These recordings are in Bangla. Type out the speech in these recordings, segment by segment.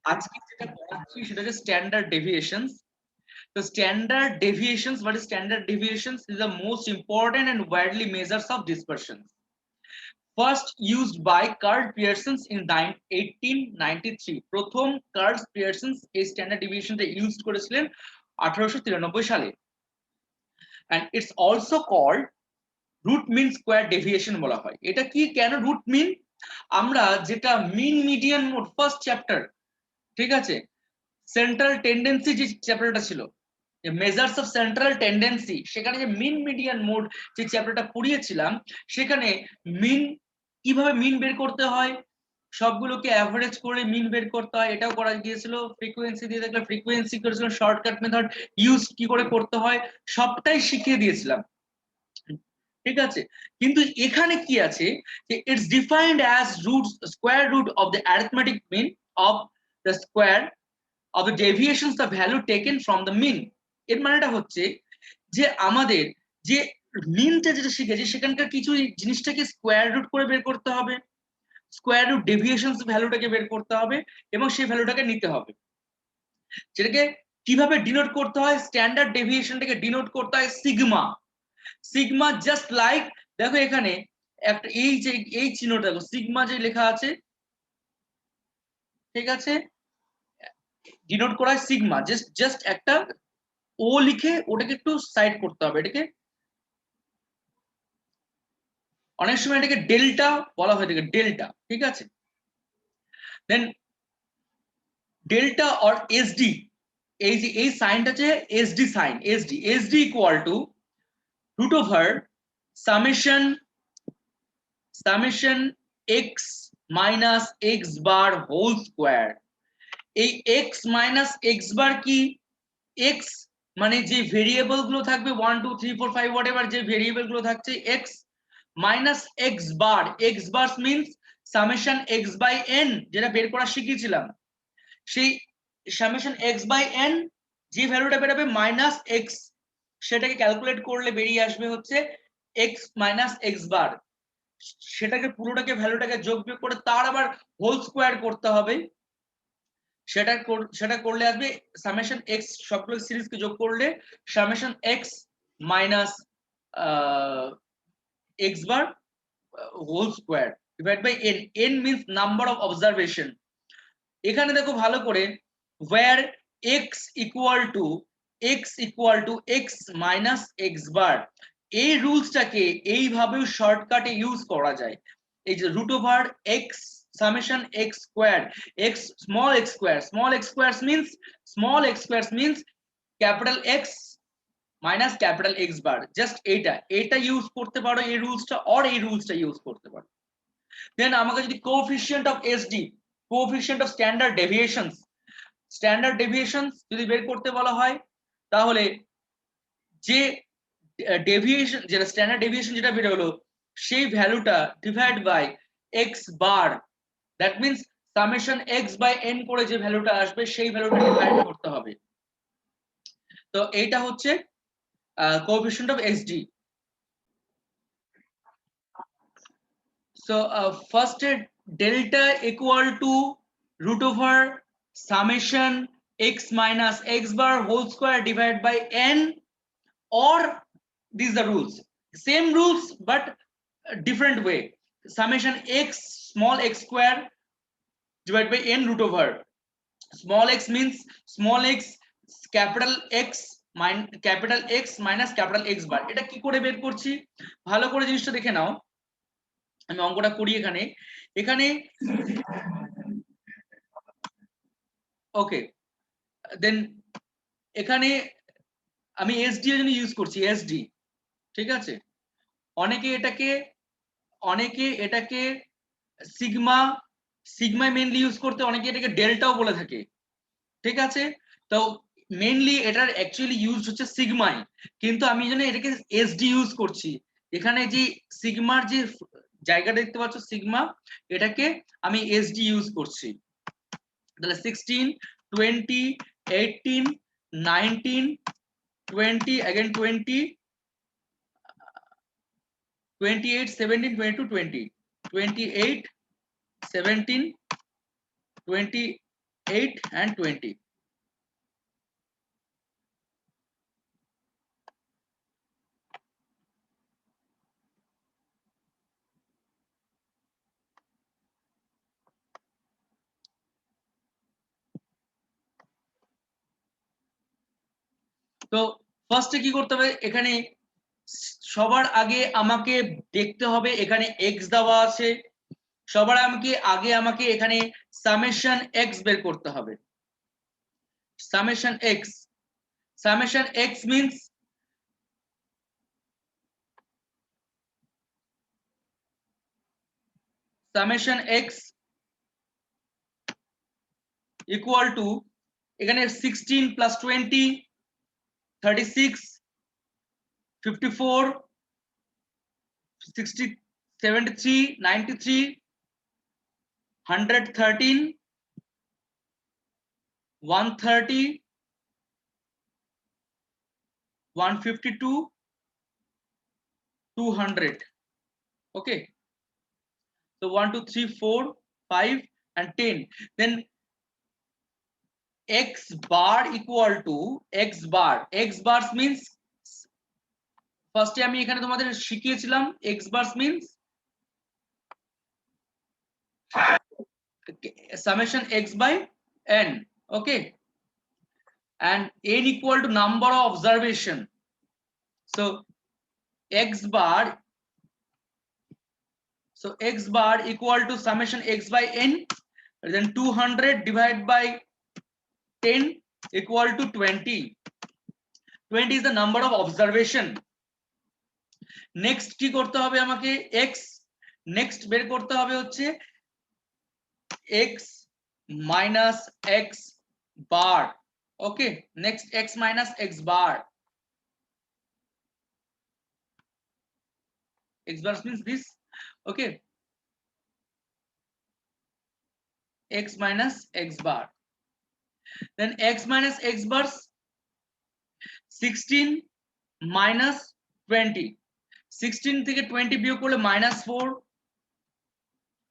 আজকে যেটা পড়াচ্ছি সেটা হচ্ছে স্ট্যান্ডার্ড ডেভিয়েশনস। তো standard deviations, what is standard deviations, is the most important and widely measures of dispersion. First used by Carl Pearson in 1893. প্রথম কার্ল পিয়ারসন এই স্ট্যান্ডার্ড ডেভিয়েশনটা ইউজ করেছিলেন 1893 সালে। and it's also called root mean square deviation বলা হয়। এটা কি, কেন রুট মিন? আমরা যেটা mean median mode first chapter, ঠিক আছে, সেন্ট্রাল টেন্ডেন্সি যে চ্যাপ্টারটা ছিল, মেজার্স অফ সেন্ট্রাল টেন্ডেন্সি, সেখানে যে মিন মিডিয়ান মোড যে চ্যাপ্টারটা পড়িয়েছিলাম, সেখানে মিন কিভাবে মিন বের করতে হয়, সবগুলোকে অ্যাভারেজ করে মিন বের করতে হয়, এটাও করা গিয়েছিল। ফ্রিকোয়েন্সি দিয়ে দেখলে ফ্রিকোয়েন্সি করেছিল, শর্টকাট মেথড ইউজ কি করে করতে হয় সবটাই শিখিয়ে দিয়েছিলাম, ঠিক আছে। কিন্তু এখানে কি আছে যে it's defined as root square root of the arithmetic mean of the square of the deviations the value taken from the mean. এর মানেটা হচ্ছে যে আমাদের যে মিনটা যেটা শিখেছি সেখানকার কিছু জিনিসটাকে স্কয়ার রুট করে বের করতে হবে, স্কয়ার রুট ডেভিয়েশনস ভ্যালুটাকে বের করতে হবে এবং সেই ভ্যালুটাকে নিতে হবে। সেটাকে কিভাবে ডিনোট করতে হয়? স্ট্যান্ডার্ড ডেভিয়েশনটাকে ডিনোট করতে হয় সিগমা। সিগমা জাস্ট লাইক, দেখো এখানে একটা এই যে এই চিহ্নটা দেখো, সিগমা যে লেখা আছে, ঠিক আছে, ডিনোট করা হয় সিগমা। জাস্ট জাস্ট একটা ও লিখে ওটাকে একটু সাইড করতে হবে, এটাকে অনেক সময় এটাকে ডেল্টা বলা হয়, এটাকে ডেল্টা, ঠিক আছে। দেন ডেল্টা অর এসডি, এই যে এই সাইনটা হচ্ছে SD sign, SD, SD equal to root over summation summation x minus x bar whole square. এই এক্স মাইনাস এক্স বার কি? এক্স মানে যে ভেরিয়েবল গুলো থাকবে 1 2 3 4 5 হোয়াট এভার যে ভেরিয়েবল গুলো থাকছে, x minus x bar means summation x by n, যেটা বের করা শিখিয়েছিলাম, সেই সামেশন এক্স বাই এন যে ভ্যালুটা বেরোবে মাইনাস এক্স, সেটাকে ক্যালকুলেট করলে বেরিয়ে আসবে হচ্ছে এক্স মাইনাস এক্স বার। সেটাকে পুরোটাকে ভ্যালুটাকে যোগ বিয়োগ করে তার আবার হোল স্কোয়ার করতে হবে, সেটা করলে আসবে সামেশন এক্স, সবগুলো সিরিজকে যোগ করলে summation x minus x bar whole square divide by n. N means number of observation. এখানে দেখো ভালো করে, where x equal to x minus x bar, এই রুলসটাকে এইভাবেও শর্টকাটে ইউজ করা যায়। এই যে root over x summation x square, x small x square means capital x minus capital x bar. Just এটা ইউজ করতে পারো এই রুলসটা, অর এই রুলসটা ইউজ করতে পারো। দেন আমাকে যদি coefficient of SD, coefficient of standard deviations যদি বের করতে বলা হয়, তাহলে যে ডেভিয়েশন, যেটা স্ট্যান্ডার্ড ডেভিয়েশন যেটা বের হলো, সেই ভ্যালুটা divide by x bar, that means summation x by n করে যে ভ্যালুটা আসবে সেই ভ্যালুটা ডিভাইড করতে হবে। তো এইটা হচ্ছে coefficient of SD. So first delta equal to root over summation x minus x bar whole square divided by n, or these are rules, same rules but different way. Summation x small x square divided by n root over small x means small x capital x capital x minus capital x bar। এটা কি করে বের করছি ভালো করে জিনিসটা দেখে নাও, আমি অঙ্কটা করি এখানে। এখানে ওকে, দেন এখানে আমি এসডি এর জন্য ইউজ করছি এসডি, ঠিক আছে। অনেকে এটাকে অনেকে এটাকে সিগমা সিগমা মেইনলি ইউজ করতে, অনেকে এটাকে ডেল্টাও বলে থাকে, ঠিক আছে। তো মেইনলি এটার অ্যাকচুয়ালি ইউজ হচ্ছে সিগমাই, কিন্তু আমি জন্য এটাকে এসডি ইউজ করছি। এখানে যে সিগমার যে জায়গা দেখতে পাচ্ছ সিগমা, এটাকে আমি এসডি ইউজ করছি। তাহলে 16 20 18 19 20 again 20 28 17 22 20 28 17 28 8 and 20. তো ফার্স্টে কি করতে হবে, এখানে সবার আগে আমাকে দেখতে হবে এখানে x দেওয়া আছে, সবার আগে আমাকে এখানে সামেশন x বের করতে হবে। Summation x means summation x equal to এখানে 16 plus 20 36 54 60 73 93 113 130 152 200. Okay, so 1 2 3 4 5 and 10. Then x bar equal to x bars means ফার্স্টে আমি এখানে তোমাদের শিখিয়েছিলাম x bars means summation x by n. Okay, and n equal to number of observation, so x bar equal to summation x by n, then 200 divided by 10 equal to 20. 20 is the number of observation. Next কি করতে হবে আমাকে, x নেক্সট বের করতে হবে হচ্ছে x minus x bar. Okay, next x minus x bar. X bar means this. Okay, x minus x bar, then x minus x bars 16 minus 20, 16 থেকে 20 বিয়োগ করলে -4,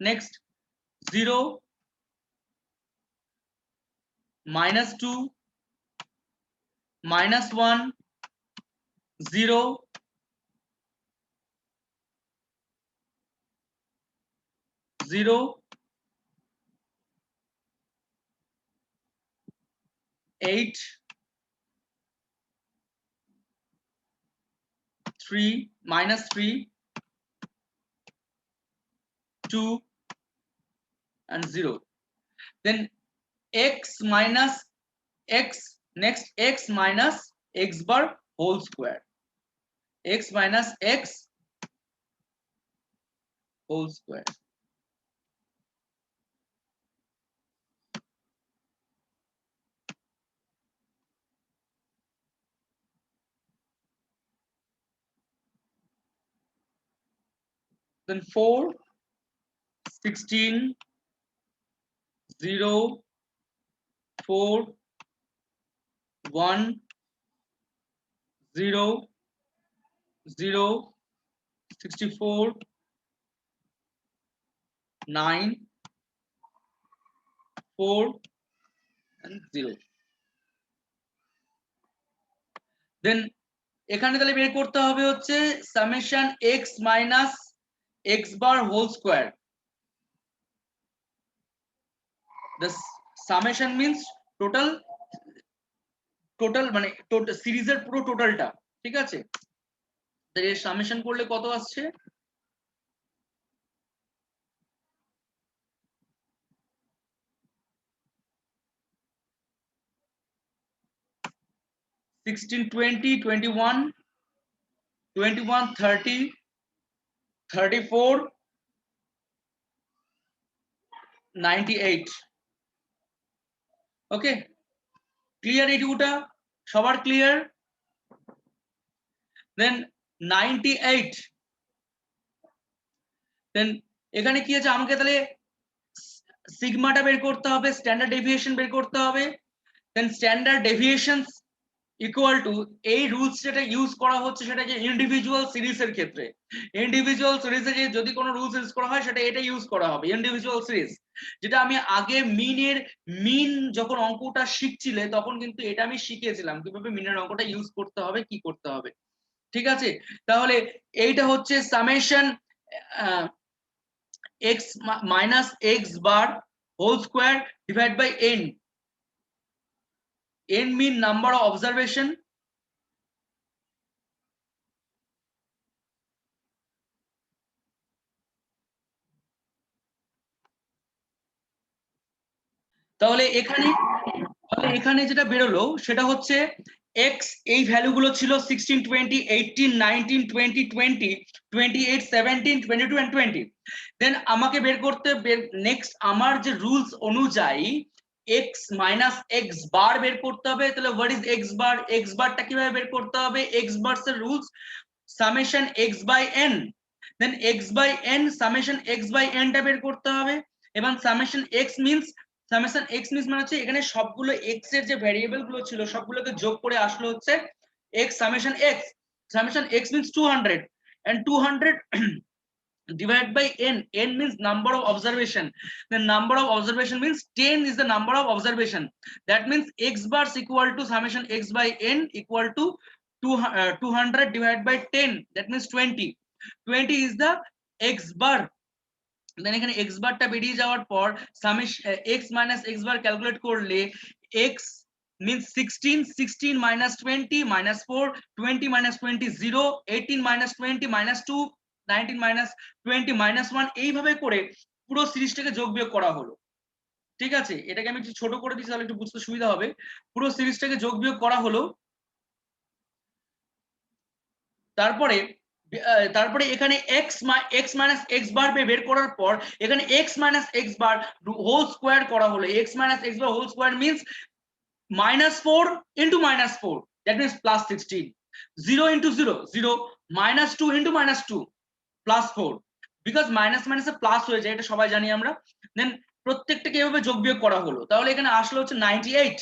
next 0 -2 -1 0 0 8 3 -3 2 and 0. Then x minus x, next x minus x bar whole square, x minus x whole square. Then 4 16 0 4 1 0 0 64 9 4 and 0. Then এখানে তাহলে বের করতে হবে হচ্ছে summation x minus x bar whole square. the summation means total মানে সিরিজের পুরো টোটালটা, ঠিক আছে? তাহলে এর সামেশন করলে কত আসছে, 16 20 21 21 30 34 98. ওকে, ক্লিয়ার? এইটুকুটা সবার ক্লিয়ার? দেন 98, দেন এখানে কি আছে, আমাকে তাহলে সিগমাটা বের করতে হবে, স্ট্যান্ডার্ড ডেভিয়েশন বের করতে হবে। দেন স্ট্যান্ডার্ড ডেভিয়েশনস ইকুয়াল টু এই রুলস যেটা ইউজ করা হচ্ছে সেটা যে ইন্ডিভিজুয়াল সিরিজের ক্ষেত্রে, ইন্ডিভিজুয়াল সিরিজে যে যদি কোনো রুলস ইউজ করা হয় সেটা এটা ইউজ করা হবে ইন্ডিভিজুয়াল সিরিজ। যেটা আমি আগে মিন যখন অঙ্কটা শিখছিলে তখন কিন্তু এটা আমি শিখিয়েছিলাম কিভাবে মিনের অঙ্কটা ইউজ করতে হবে, কি করতে হবে। ঠিক আছে, তাহলে এইটা হচ্ছে summation x minus x bar whole square divide by n mean number of observation, তাহলে এখানে যেটা বেরোলো সেটা হচ্ছে x এই ভ্যালুগুলো ছিল 16 20 18 19 20 20 28 17 22 and 20। দেন আমাকে বের করতে নেক্সট আমার যে রুলস অনুযায়ী x মাইনাস এক্স বার বের করতে হবে। তাহলে what is x bar? X বারটা কিভাবে বের করতে হবে? এক্স বার্স এর rules summation x by n, then x by n summation x by n টা বের করতে হবে। এবং সামেশন x মিন্স মানে হচ্ছে এখানে সবগুলো x এর যে ভ্যারিয়েবল গুলো ছিল সবগুলোকে যোগ করে আসলো হচ্ছে x summation x means 200 and 200 divided by n means number of observation, the number of observation means 10 is the number of observation, that means x bars equal to summation x by n equal to 200 divided by 10, that means 20 is the x bar। দেন এখানে x বারটা বেরিয়ে যাওয়ার পর x minus x বার ক্যালকুলেট করলে x means 16 minus 20 minus 4 20 minus 20 0 18 minus 20 minus 2 19 minus 20 minus 1 এইভাবে করে পুরো সিরিজটাকে যোগ বিয়োগ করা হলো। ঠিক আছে, এটাকে আমি একটু ছোট করে দিচ্ছি তাহলে একটু বুঝতে সুবিধা হবে। পুরো সিরিজটাকে যোগ বিয়োগ করা হলো, তারপরে এখানে x মাইনাস x বার বের করার পর এখানে x minus x bar whole square করা হলো। x minus x bar whole square means -4 into -4, that means plus 16, 0 into 0 0, -2 into -2 plus 4, because minus মাইনাসে প্লাস হয়ে যায় এটা সবাই জানি আমরা। দেন প্রত্যেকটাকে এভাবে যোগ বিয়োগ করা হলো, তাহলে এখানে আসলো হচ্ছে 98,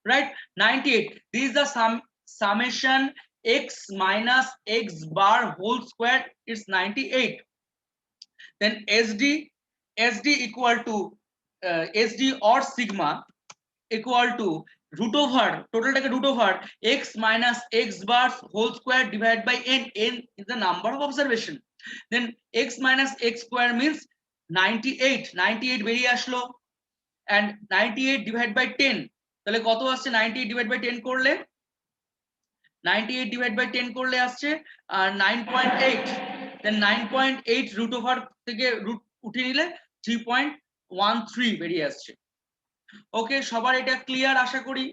right? 98, this is the summation x minus x bar whole square is 98। then sd equal to sd or sigma equal to root over, totalটাকে root over x minus x bar whole square divided by n is the number of observation, then x minus x square means 98 বেরিয়ে আসলো and 98 divided by 10, তাহলে কত আসছে 98 divided by 10 করলে 98 divided by 10 করলে আসছে 9.8, then 9.8 root over থেকে root উঠিয়ে নিলে 3.13 বেরিয়ে আসছে। ওকে, সবার এটা ক্লিয়ার আশা করি।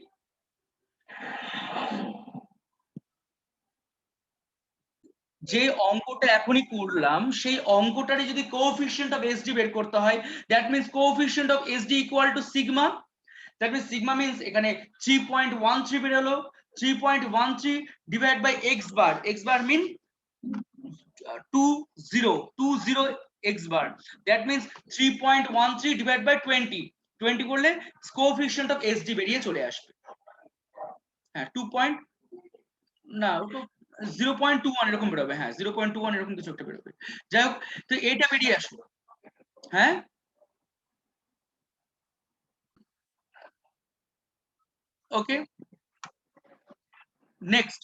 যে অঙ্কটা এখনই করলাম সেই অঙ্কটারে যদি কোএফিসিয়েন্ট অফ এসডি বের করতে হয়, that means coefficient of SD equal to sigma, that means sigma means এখানে 3.13 বের হলো, 3.13 divide by x bar mean 20 x bar, that means 3.13 divide by 20 করলে কোএফিসিয়েন্ট অফ এসডি বেরিয়ে চলে আসবে। হ্যাঁ 2 না 0.21 এরকম বেরোবে, হ্যাঁ 0.21 এরকম কিছু একটা বেরোবে। যাই হোক, তো এটা বেরিয়ে আসলো। হ্যাঁ ওকে, নেক্সট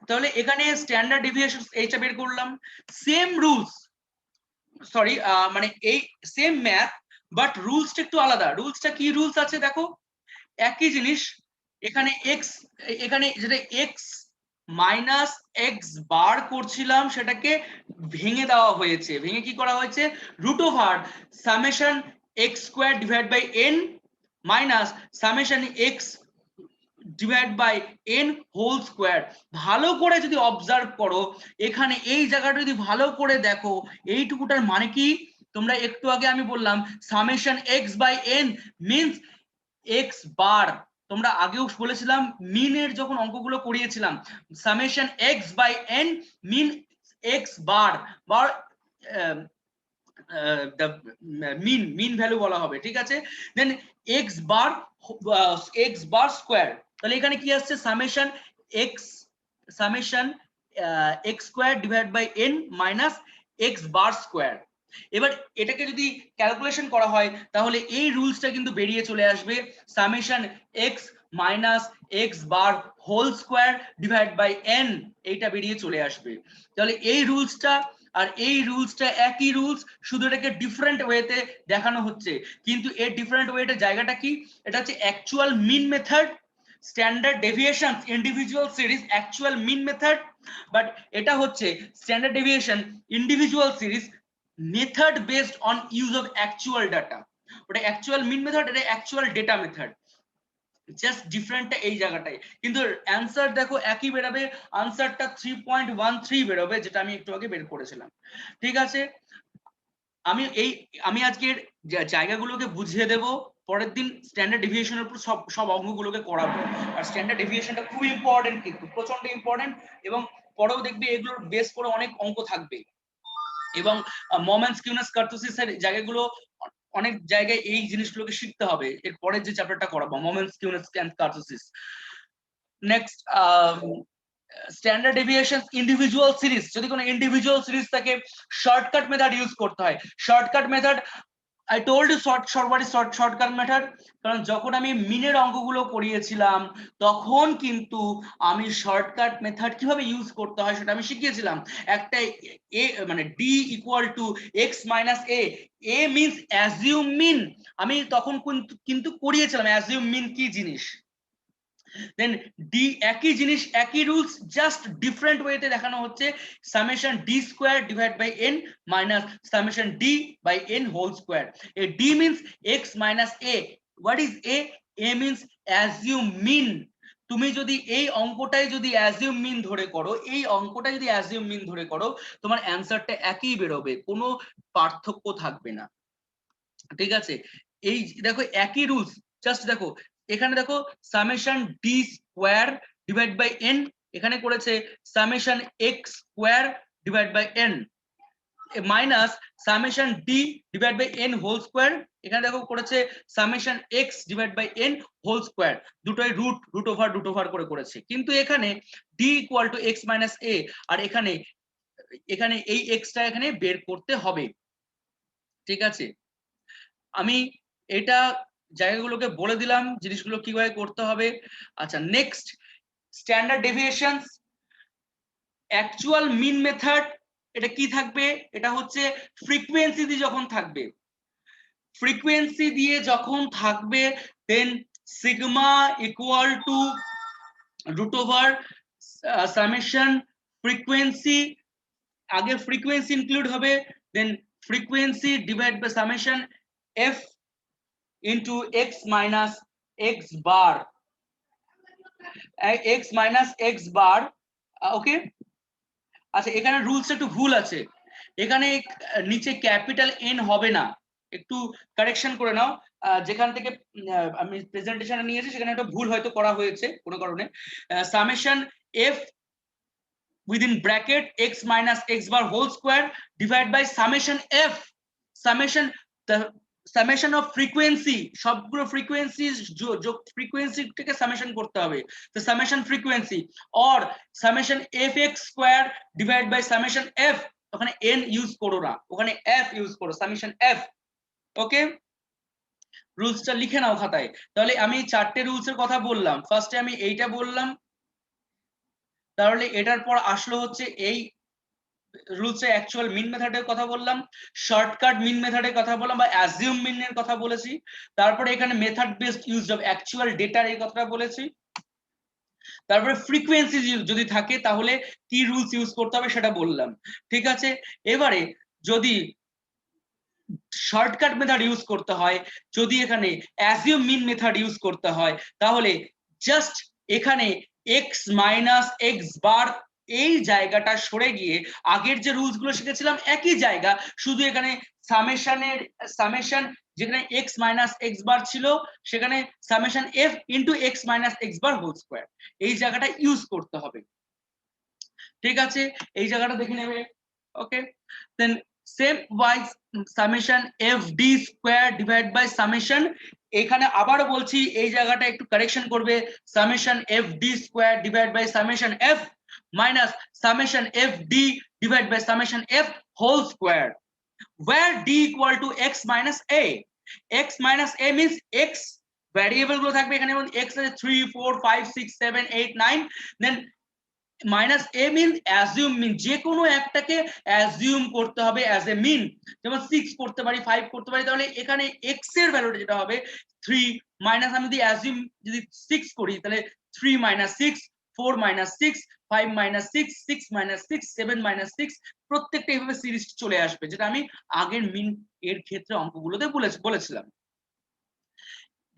তাহলে এখানে স্ট্যান্ডার্ড ডেভিয়েশন এইটা বের করলাম, সেম রুলস, সরি মানে এই সেম ম্যাথ বাট রুলসটা একটু আলাদা। রুলসটা কি রুলস আছে দেখো, একই জিনিস এখানে এখানে যেটা x মাইনাস এক্স বার করছিলাম সেটাকে ভেঙে দেওয়া হয়েছে, ভেঙে কি করা হয়েছে root over summation x square divide by n minus summation x divide by n whole square. ভালো করে যদি অবজার্ভ করো এখানে এই জায়গাটা যদি ভালো করে দেখো এইটুকুটার মানে কি, তোমরা একটু আগে আমি বললাম summation x by n means x bar, তোমরা আগেও বলেছিলাম মিনের যখন অঙ্কগুলো করিয়েছিলাম summation x by n mean x bar mean value বলা হবে। ঠিক আছে, দেন এক্স বার স্কোয়ার, তাহলে এখানে কি আসছে summation x square divide by n minus x bar square. এবার এটাকে যদি ক্যালকুলেশন করা হয় তাহলে এই রুলসটা কিন্তু বেরিয়ে চলে আসবে summation x minus x bar whole square divide by n, এইটা বেরিয়ে চলে আসবে। তাহলে এই রুলসটা আর এই রুলসটা একই রুলস, শুধু এটাকে ডিফারেন্ট ওয়েতে দেখানো হচ্ছে। কিন্তু এর ডিফারেন্ট ওয়েতে জায়গাটা কি, এটা হচ্ছে actual mean method, standard deviation individual series actual mean method, but এটা হচ্ছে standard deviation individual series method based on use of actual data. ওটা অ্যাকচুয়াল মিন মেথড, এটা অ্যাকচুয়াল ডেটা মেথড, জাস্ট ডিফারেন্টটা এই জায়গাটায়। কিন্তু অ্যান্সার দেখো একই বেরোবে, আনসারটা 3.13 বেরোবে, যেটা আমি একটু আগে বের করেছিলাম। ঠিক আছে, আমি আজকের জায়গাগুলোকে বুঝিয়ে দেব, পরের দিন স্ট্যান্ডার্ড ডেভিয়েশনের উপর সব অঙ্কগুলোকে করাবো। আর স্ট্যান্ডার্ড ডেভিয়েশনটা খুব ইম্পর্টেন্ট, কিন্তু প্রচন্ড ইম্পর্টেন্ট, এবং পরেও দেখবে এগুলোর বেস করে অনেক অঙ্ক থাকবে। এবং মোমেন্টস কিউনেস কার্টোসিসের জায়গাগুলো অনেক জায়গায় এই জিনিসগুলোকে শিখতে হবে, এর পরের যে চ্যাপ্টারটা করাবো moments skewness kurtosis. Next standard deviation individual series, যদি কোনো ইন্ডিভিজুয়াল সিরিজ থাকে শর্টকাট মেথড ইউজ করতে হয়। Shortcut method I told you shortcut method, কারণ যখন আমি মিনের অঙ্কগুলো করিয়েছিলাম তখন কিন্তু আমি শর্টকাট মেথড কিভাবে ইউজ করতে হয় সেটা আমি শিখিয়েছিলাম। একটা এ মানে d equal to x minus a means assume mean, আমি তখন কিন্তু করিয়েছিলাম অ্যাজিউম মিন কি জিনিস। দেন ডি একই জিনিস একই রুলস, জাস্ট ডিফারেন্ট ওয়েতে দেখানো হচ্ছে summation d square divide by n minus summation d by n whole square. এ d means x minus a, what is a means assume mean. তুমি যদি এই অঙ্কটাই যদি অ্যাজিউম মিন ধরে করো, এই অঙ্কটা যদি অ্যাজিউম মিন ধরে করো, তোমার অ্যান্সারটা একই বেরোবে, কোনো পার্থক্য থাকবে না। ঠিক আছে, এই দেখো একই রুলস, জাস্ট দেখো এখানে দেখো summation d square divide by n, এখানে করেছে summation x square divide by n minus summation d divide by n whole square, এখানে দেখো করেছে summation x divide by n whole square, দুটোই রুট ওভার করে করেছে। কিন্তু এখানে d equal to x minus a, আর এখানে এই এক্সটা এখানে বের করতে হবে। ঠিক আছে, আমি এটা জায়গাগুলোকে বলে দিলাম জিনিসগুলো কিভাবে করতে হবে। আচ্ছা, next standard deviations actual mean method, এটা কি থাকবে, এটা হচ্ছে ফ্রিকোয়েন্সি দিয়ে যখন থাকবে, ফ্রিকোয়েন্সি দিয়ে যখন থাকবে then sigma equal to root over summation frequency, আগে ফ্রিকোয়েন্সি ইনক্লুড হবে, then frequency divide by summation f into x minus x bar, x minus x bar, okay. আচ্ছা, এখানে রুলসটা একটু ভুল আছে, এখানে নিচে ক্যাপিটাল এন হবে না, একটু কারেকশন করে নাও। যেখান থেকে আমি প্রেজেন্টেশন নিয়েছি সেখানে একটা ভুল হয়তো করা হয়েছে কোনো কারণে। Summation F within bracket x minus x bar whole square divide by summation f, summation the summation of frequency, সবগুলো ফ্রিকোয়েন্সি ফ্রিকোয়েন্সিটাকে সামেশন করতে হবে, তো summation frequency or summation f x square divide by summation f, ওখানে এন ইউজ করো না, ওখানে এফ ইউজ করো, সামেশন এফ। ওকে, রুলসটা লিখে নাও খাতায়। তাহলে আমি চারটে রুলসের কথা বললাম, ফার্স্টে আমি এইটা বললাম, তাহলে এটার পর আসলো হচ্ছে এই রুলসে অ্যাকচুয়াল মিন মেথডের কথা বললাম, শর্টকাট মিন মেথডের কথা বললাম বা অ্যাজিউম মিনের কথা বলেছি, তারপরে এখানে method based use of actual ডেটার এই কথাটা বলেছি, তারপরে ফ্রিকোয়েন্সি যদি থাকে তাহলে কি রুলস ইউজ করতে হবে সেটা বললাম। ঠিক আছে, এবারে যদি শর্টকাট মেথড ইউজ করতে হয়, যদি এখানে অ্যাজিউম মিন মেথড ইউজ করতে হয়, তাহলে জাস্ট এখানে এক্স মাইনাস এক্স বার এই জায়গাটা সরে গিয়ে আগের যে রুলস গুলো শিখেছিলাম একই জায়গা, শুধু এখানে সামেশন যেখানে এক্স মাইনাস এক্স বার ছিল সেখানে summation f into x minus x bar whole square, এই জায়গাটা ইউজ করতে হবে। ঠিক আছে, এই জায়গাটা দেখে নেবে। Okay, then same wise summation f d square divide by summation, এখানে আবার বলছি এই জায়গাটা একটু কারেকশন করবে, summation f d square divide by summation f minus summation f d divide by summation f whole square, where d equal to x minus a. X minus a means x variable গুলো থাকবে এখানে, যেমন x আছে 3 4 5 6 7 8 9, then minus a means assume mean, যে কোনো একটাকে অ্যাজিউম করতে হবে অ্যাজ এ মিন, যেমন 6 করতে পারি 5 করতে পারি, তাহলে এখানে x এর ভ্যালুটা যেটা হবে 3 মাইনাস, আমি যদি অ্যাজিউম যদি 6 করি তাহলে 3 minus 6 4 minus 6 5 minus 6 6 minus 6 7 minus 6, প্রত্যেকটা এইভাবে সিরিজ চলে আসবে, যেটা আমি আগের মিন এর ক্ষেত্রে অঙ্কগুলোতে বলেছিলাম।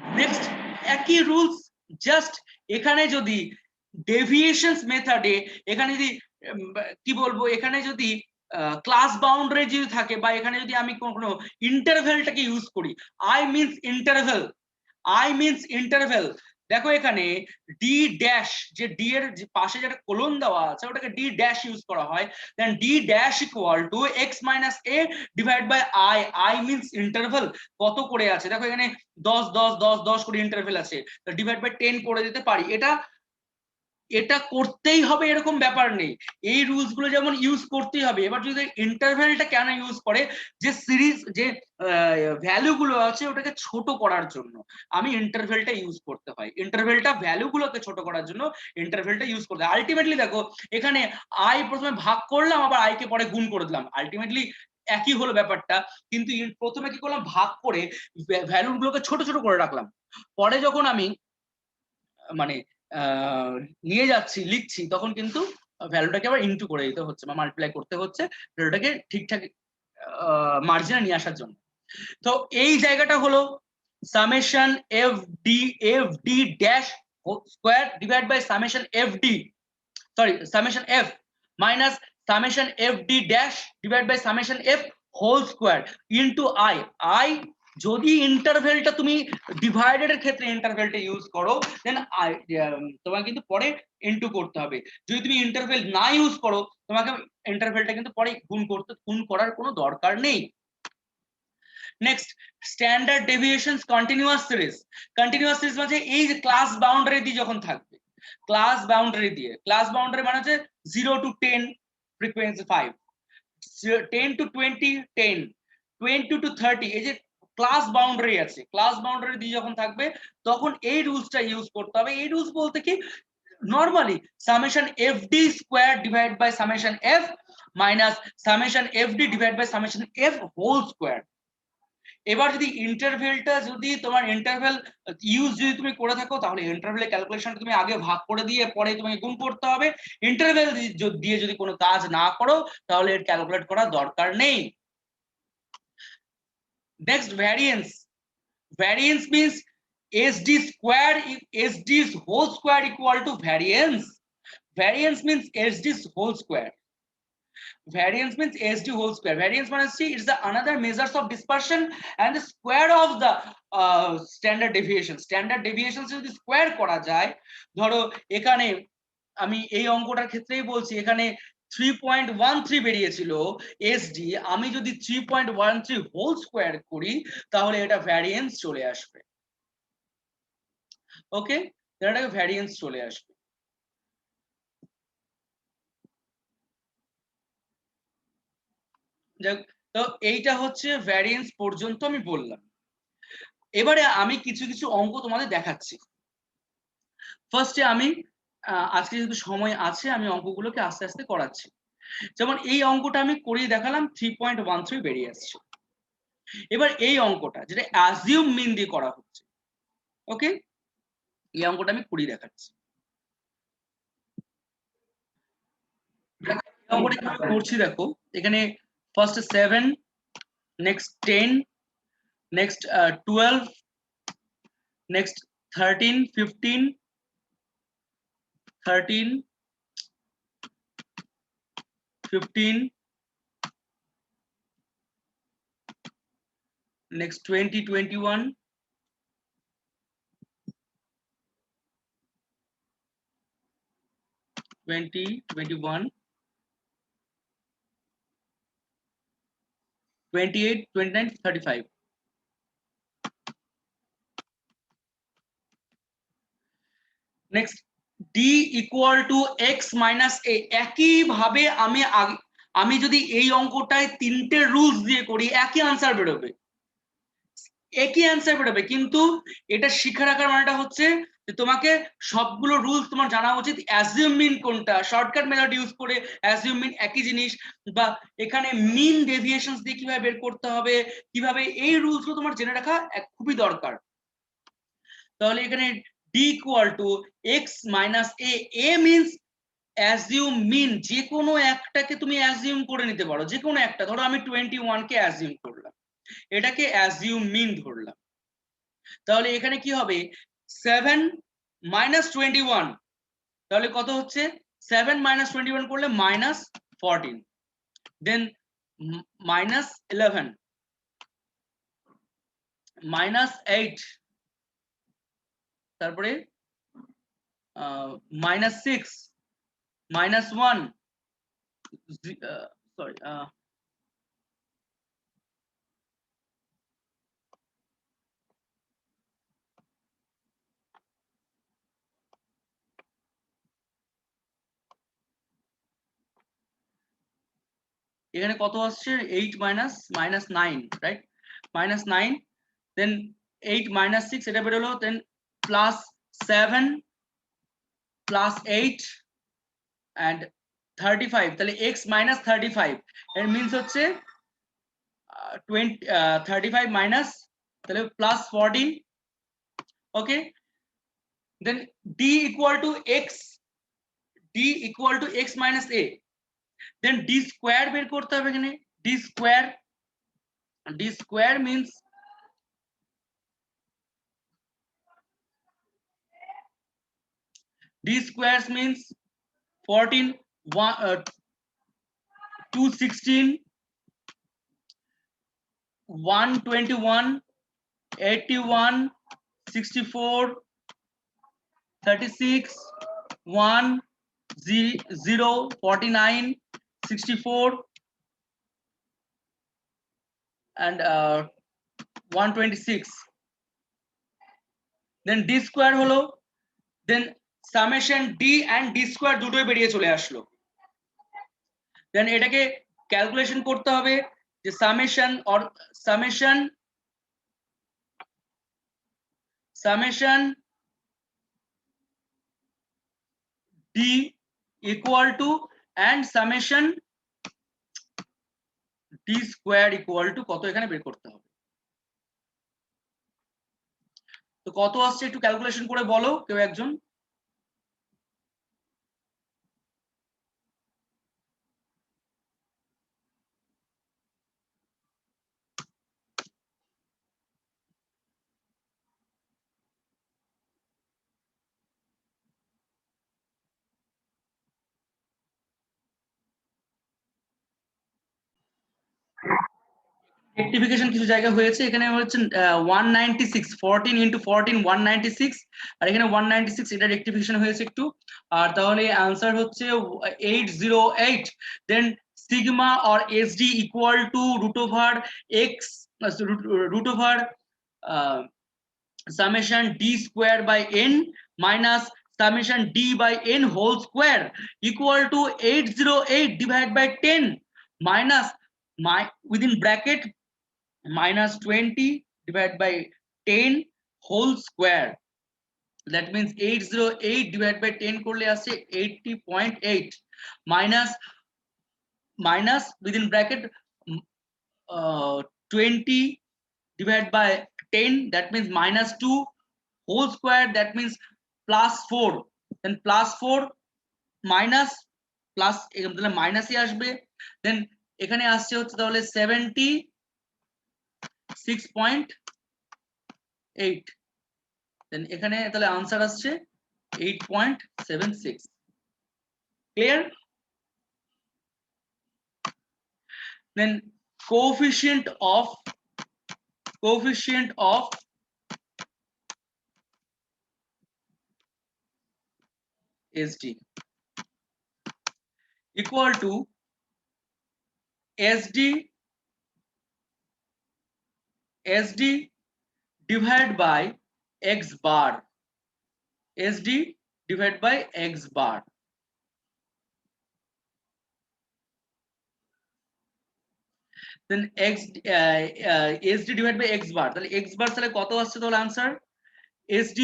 নেক্সট একই রুলস, জাস্ট এখানে যদি ডেভিয়েশনস মেথডে, এখানে যদি কি বলবো, এখানে যদি ক্লাস বাউন্ডারি যদি থাকে, বা এখানে যদি আমি কোনো ইন্টারভ্যালটাকে ইউজ করি, আই মিন্স ইন্টারভ্যাল, দেখো এখানে ডি ড্যাশ, যে ডি এর পাশে যেটা কোলন দেওয়া আছে ওটাকে ডি ড্যাশ ইউজ করা হয়, then d dash equal to x minus a divide by i means interval কত করে আছে, দেখো এখানে 10 10 10 10 করে ইন্টারভ্যাল আছে, ডিভাইড বাই 10 করে দিতে পারি, এটা করতেই হবে এরকম ব্যাপার নেই, এই রুলস গুলো যেমন ইউজ করতেই হবে। এবার যদি ইন্টারভ্যালটা কেন ইউজ করে, যে সিরিজ যে ভ্যালু গুলো আছে ওটাকে ছোট করার জন্য আমি ইন্টারভ্যালটা ইউজ করতে হয়, ইন্টারভ্যালটা ভ্যালু গুলোকে ছোট করার জন্য ইন্টারভ্যালটা ইউজ করতে হয়। আলটিমেটলি দেখো এখানে আই প্রথমে ভাগ করলাম, আবার আই কে পরে গুণ করে দিলাম, আলটিমেটলি একই হলো ব্যাপারটা, কিন্তু প্রথমে কি করলাম, ভাগ করে ভ্যালু গুলোকে ছোট ছোট করে রাখলাম, পরে যখন আমি মানে নিয়ে যাচ্ছি লিখছি, তখন কিন্তু ভ্যালুটাকে আবার ইনটু করে দিতে হচ্ছে বা মাল্টিপ্লাই করতে হচ্ছে ভ্যালুটাকে ঠিকঠাক মার্জিনে নিয়ে আসার জন্য। তো এই জায়গাটা হলো summation f d dash square divide by summation summation f minus summation f d dash divide by summation f whole square into i যদি ইন্টারভেলটা তুমি ডিভাইডেড এর ক্ষেত্রে ইন্টারভেলটা ইউজ করো, দেন তোমাকে কিন্তু পরে ইনটু করতে হবে, যদি তুমি ইন্টারভেল না ইউজ করো তোমাকে ইন্টারভেলটা কিন্তু পরে গুণ করার কোনো দরকার নেই। Next standard deviations continuous series মানে এই যে ক্লাস বাউন্ডারি দিয়ে যখন থাকবে, ক্লাস বাউন্ডারি মানে হচ্ছে 0 to 10 ফ্রিকোয়েন্সি 5, 10 to 20 10, 20 to 30, এই যে ক্লাস বাউন্ডারি আছে, ক্লাস বাউন্ডারি দিয়ে যখন থাকবে তখন এই রুলসটা ইউজ করতে হবে। এই রুলস বলতে কি, normally summation f d square divide by summation f minus summation f d divide by summation f whole square. এবার যদি ইন্টারভেলটা যদি তোমার ইন্টারভেল ইউজ যদি তুমি করে থাকো, তাহলে ইন্টারভেলের ক্যালকুলেশনটা তুমি আগে ভাগ করে দিয়ে পরে তোমাকে গুণ করতে হবে, ইন্টারভেল দিয়ে যদি কোনো কাজ না করো তাহলে এর ক্যালকুলেট করার দরকার নেই। Next variance means sd whole square equal to variance means sd whole square, variance means sd whole square, variance means it's the another measures of dispersion and the square of the standard deviation যদি স্কয়ার করা যায়, ধরো এখানে আমি এই অঙ্কটার ক্ষেত্রেই বলছি, এখানে 3.13 বেরিয়েছিল এসডি, আমি যদি 3.13 হোল স্কয়ার করি তাহলে এটা ভ্যারিয়েন্স চলে আসবে। ওকে, এটাকে ভ্যারিয়েন্স চলে আসবে। তো এইটা হচ্ছে ভ্যারিয়েন্স পর্যন্ত আমি বললাম। এবারে আমি কিছু কিছু অঙ্ক তোমাদের দেখাচ্ছি। ফার্স্টে আমি আজকে যেহেতু সময় আছে আমি অঙ্কগুলোকে আস্তে আস্তে করাচ্ছি। যেমন এই অঙ্কটা আমি করিয়ে দেখালাম, 3.13 বেরিয়ে আসছে। এবার এই অঙ্কটা যেটা অ্যাজিউম মিন দিয়ে করা হচ্ছে, ওকে, এই অঙ্কটা আমি করিয়ে দেখাচ্ছি। অঙ্কটা করছি, দেখো এখানে first 7, next 10, next 12, next 13 15, 13 15, next 20 21, 20 21, 28, 29, 35. Next d equal to x minus a. একইভাবে আমি যদি এই অঙ্কটায় তিনটে রুলস দিয়ে করি একই আনসার বেরোবে, একই অ্যান্সার বেরোবে। কিন্তু এটা শিখে রাখার মানেটা হচ্ছে যে তোমাকে সবগুলো রুলস তোমার জানা উচিত। অ্যাজিউম মিন কোনটা, শর্টকাট মেথড ইউজ করে অ্যাজিউম মিন একই জিনিস, বা এখানে মিন ডেভিয়েশনস দিয়ে কিভাবে বের করতে হবে, কিভাবে এই রুলসগুলো তোমার জেনে রাখা খুবই দরকার। তাহলে এখানে d equal to x minus a. A means assume mean, যে কোনো একটাকে তুমি অ্যাজিউম করে নিতে পারো, যে কোনো একটা। ধরো আমি 21 কে অ্যাজিউম করলাম, এটাকে অ্যাজিউম মিন ধরলাম। তাহলে এখানে কি হবে 7 মাইনাস 21, তাহলে কত হচ্ছে 7 মাইনাস 21 করলে মাইনাস 14, দেন মাইনাস 11, মাইনাস 8, তারপরে মাইনাস 6, মাইনাস 1, সরি এখানে কত আসছে 8 মাইনাস মাইনাস 9, রাইট, মাইনাস 9, দেন 8 মাইনাস 6 এটা বেরোলো, দেন প্লাস 7 প্লাস 8 and 35, তাহলে x মাইনাস 35 এর মিন্স হচ্ছে 35 মাইনাস, তাহলে plus 14। Okay, then d equal to x minus a, then d square বের করতে হবে। এখানে d square means d squares means 14, 216, 121, 81, 64, 36, 1, 0, 49, 64 and 126, then d square হলো, then summation d and d square দুটোই বেরিয়ে চলে আসলো। দেন এটাকে ক্যালকুলেশন করতে হবে যে summation d equal to and summation d square equal to কত এখানে বের করতে হবে। তো কত আসছে একটু ক্যালকুলেশন করে বলো কেউ একজন। রেক্টিফিকেশন কিছু জায়গায় হয়েছে, এখানে হচ্ছে 196, 14 ইন্টু 14 196, আর এখানে 196 এটা রেক্টিফিকেশন হয়েছে একটু। আর তাহলে আনসার হচ্ছে 808, then sigma or SD equal to root over x, root over summation d square by n minus summation d by n whole square equal to 808 divided by 10 minus within bracket minus 20 divided by 10 whole square. That means 808 divided by 10 করলে আসছে 80.8 minus within bracket 20 divided by 10, that means minus 2 whole square, that means plus 4, then plus 4 minus plus তাহলে মাইনাসই আসবে, দেন এখানে আসছে হচ্ছে তাহলে 76.8, দেন এখানে তাহলে আনসার আসছে 8.76। Clear? Then coefficient of SD equal to SD SD divided by x bar, SD divided by x bar, then x SD divided by x bar, তাহলে x bar তাহলে কত আসছে তাহলে answer SD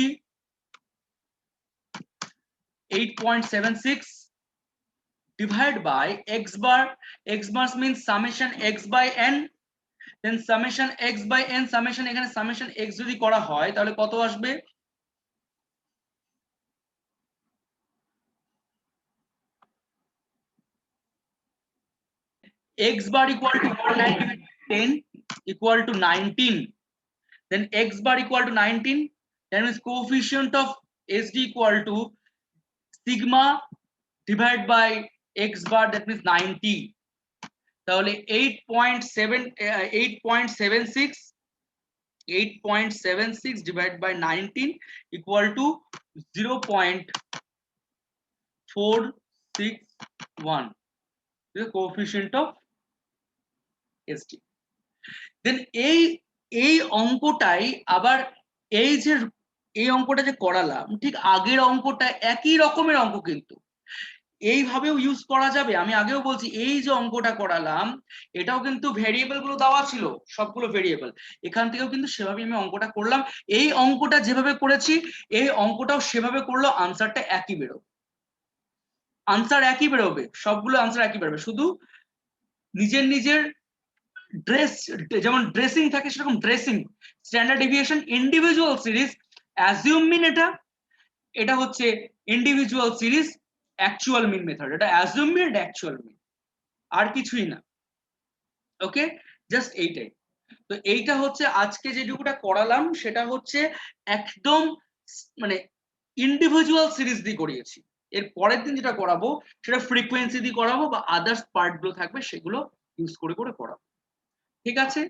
8.76 divided by x bar means summation x by n, then summation x by n, summation এখানে summation x যদি করা হয় তাহলে কত আসবে x bar equal to 10 equal to 19, then x bar equal to 19, that means coefficient of SD equal to sigma divided by x bar, that means 90, তাহলে 8.76 divided by 19 equal to 0.461, the coefficient of SD. then এই অঙ্কটাই আবার এই অঙ্কটা যে করালাম ঠিক আগের অঙ্কটা একই রকমের অঙ্ক, কিন্তু এইভাবেও ইউজ করা যাবে। আমি আগেও বলছি এই যে অঙ্কটা করালাম এটাও কিন্তু ভেরিয়েবল গুলো দেওয়া ছিল, সবগুলো ভেরিয়েবল, এখান থেকেও কিন্তু সেভাবে আমি অঙ্কটা করলাম। এই অঙ্কটা যেভাবে করেছি এই অঙ্কটাও সেভাবে করলো, আনসারটা একই বেরোবে, আনসার একই বেরোবে, সবগুলো আনসার একই বেরোবে, শুধু নিজের ড্রেস যেমন ড্রেসিং থাকে সেরকম dressing, standard deviation individual series assume mean, এটা হচ্ছে individual series actual mean method, এটা অ্যাজিউম মিন এটা অ্যাকচুয়াল মিন, আর কিছুই না। ওকে, জাস্ট এইটাই। তো এইটা হচ্ছে আজকে যেটুকুটা করালাম সেটা হচ্ছে একদম মানে ইন্ডিভিজুয়াল সিরিজ দিয়ে করিয়েছি। এর পরের দিন যেটা করাবো সেটা ফ্রিকোয়েন্সি দিয়ে করাবো বা আদার্স পার্ট গুলো থাকবে সেগুলো ইউজ করে করাবো। ঠিক আছে।